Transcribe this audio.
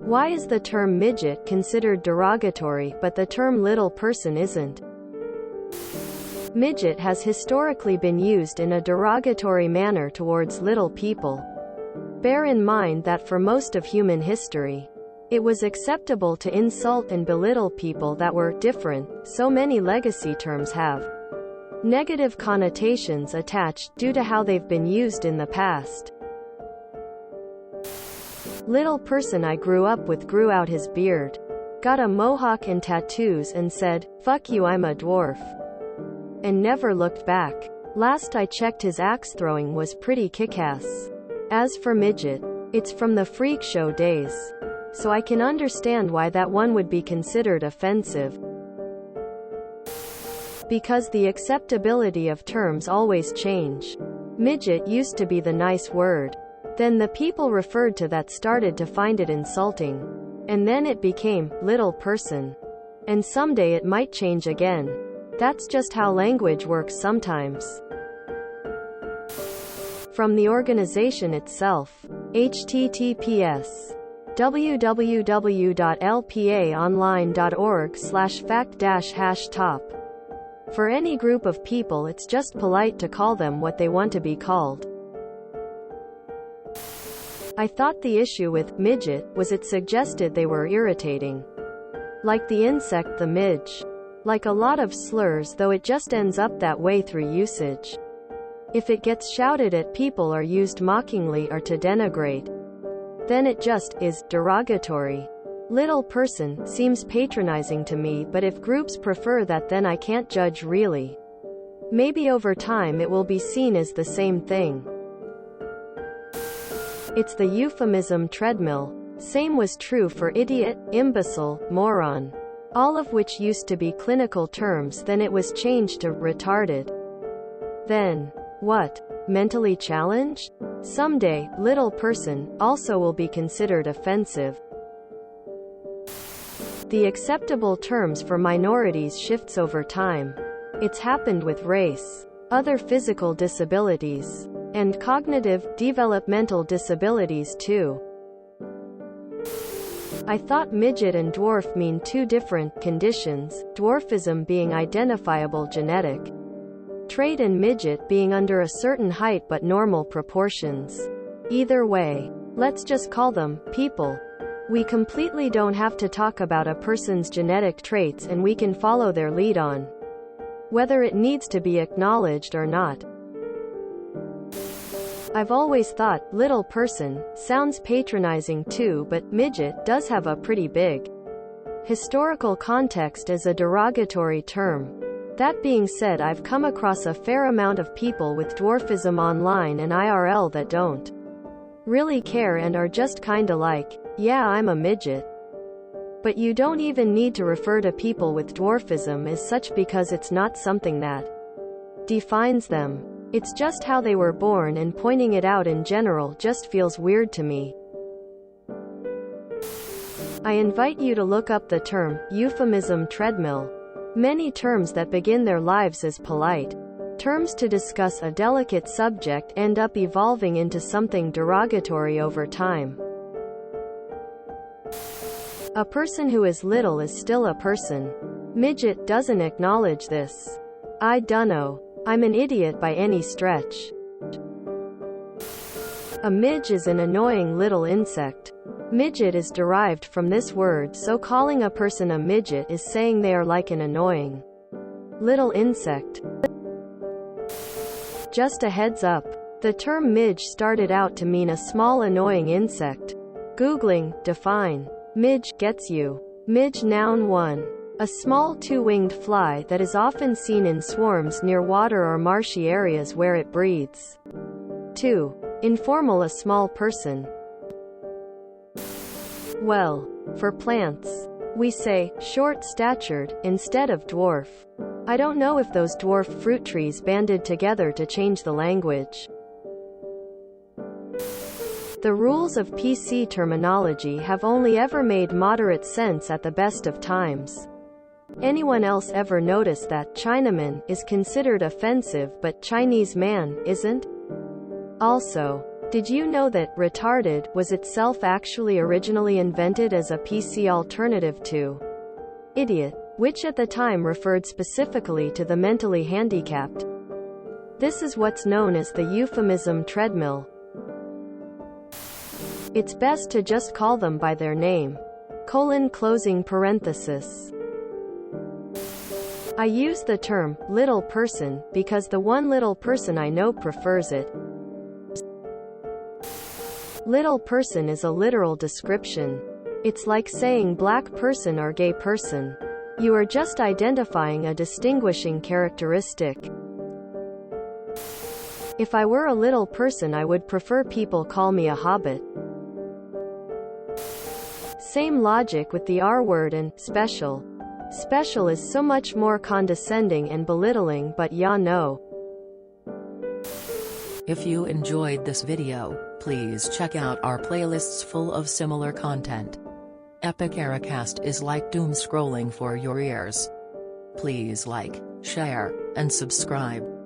Why is the term midget considered derogatory, but the term little person isn't? Midget has historically been used in a derogatory manner towards little people. Bear in mind that for most of human history, it was acceptable to insult and belittle people that were different, so many legacy terms have negative connotations attached due to how they've been used in the past. Little person I grew up with grew out his beard, got a mohawk and tattoos and said, "Fuck you, I'm a dwarf," and never looked back. Last I checked his axe throwing was pretty kick-ass. As for midget, it's from the freak show days, so I can understand why that one would be considered offensive. Because the acceptability of terms always change. Midget used to be the nice word. Then the people referred to that started to find it insulting. And then it became little person. And someday it might change again. That's just how language works sometimes. From the organization itself. https://www.lpaonline.org/fact-#top. For any group of people, it's just polite to call them what they want to be called. I thought the issue with midget was it suggested they were irritating. Like the insect the midge. Like a lot of slurs, though it just ends up that way through usage. If it gets shouted at people or used mockingly or to denigrate, then it just is derogatory. Little person seems patronizing to me, but if groups prefer that, then I can't judge really. Maybe over time it will be seen as the same thing. It's the euphemism treadmill. Same was true for idiot, imbecile, moron. All of which used to be clinical terms, then it was changed to retarded. Then, what? Mentally challenged? Someday, little person also will be considered offensive. The acceptable terms for minorities shifts over time. It's happened with race, other physical disabilities, and cognitive, developmental disabilities too. I thought midget and dwarf mean two different conditions, dwarfism being identifiable genetic trait and midget being under a certain height but normal proportions. Either way, let's just call them people. We completely don't have to talk about a person's genetic traits, and we can follow their lead on whether it needs to be acknowledged or not. I've always thought little person sounds patronizing too, but midget does have a pretty big historical context as a derogatory term. That being said, I've come across a fair amount of people with dwarfism online and IRL that don't really care and are just kinda like, yeah, I'm a midget. But you don't even need to refer to people with dwarfism as such because it's not something that defines them. It's just how they were born, and pointing it out in general just feels weird to me. I invite you to look up the term euphemism treadmill. Many terms that begin their lives as polite terms to discuss a delicate subject end up evolving into something derogatory over time. A person who is little is still a person. Midget doesn't acknowledge this. I dunno. I'm an idiot by any stretch. A midge is an annoying little insect. Midget is derived from this word, so calling a person a midget is saying they are like an annoying little insect. Just a heads up. The term midge started out to mean a small annoying insect. Googling, define. Midge, gets you. Midge noun 1. A small two-winged fly that is often seen in swarms near water or marshy areas where it breeds. 2. Informal, a small person. Well, for plants, we say short-statured instead of dwarf. I don't know if those dwarf fruit trees banded together to change the language. The rules of PC terminology have only ever made moderate sense at the best of times. Anyone else ever notice that Chinaman is considered offensive but Chinese man isn't? Also, Did you know that retarded was itself actually originally invented as a PC alternative to idiot, which at the time referred specifically to the mentally handicapped? This is what's known as the euphemism treadmill. It's best to just call them by their name. Closing parenthesis. I use the term little person because the one little person I know prefers it. Little person is a literal description. It's like saying black person or gay person. You are just identifying a distinguishing characteristic. If I were a little person, I would prefer people call me a hobbit. Same logic with the R word and special. Special is so much more condescending and belittling, but yeah, no. If you enjoyed this video, please check out our playlists full of similar content. Epic Eracast is like doom scrolling for your ears. Please like, share, and subscribe.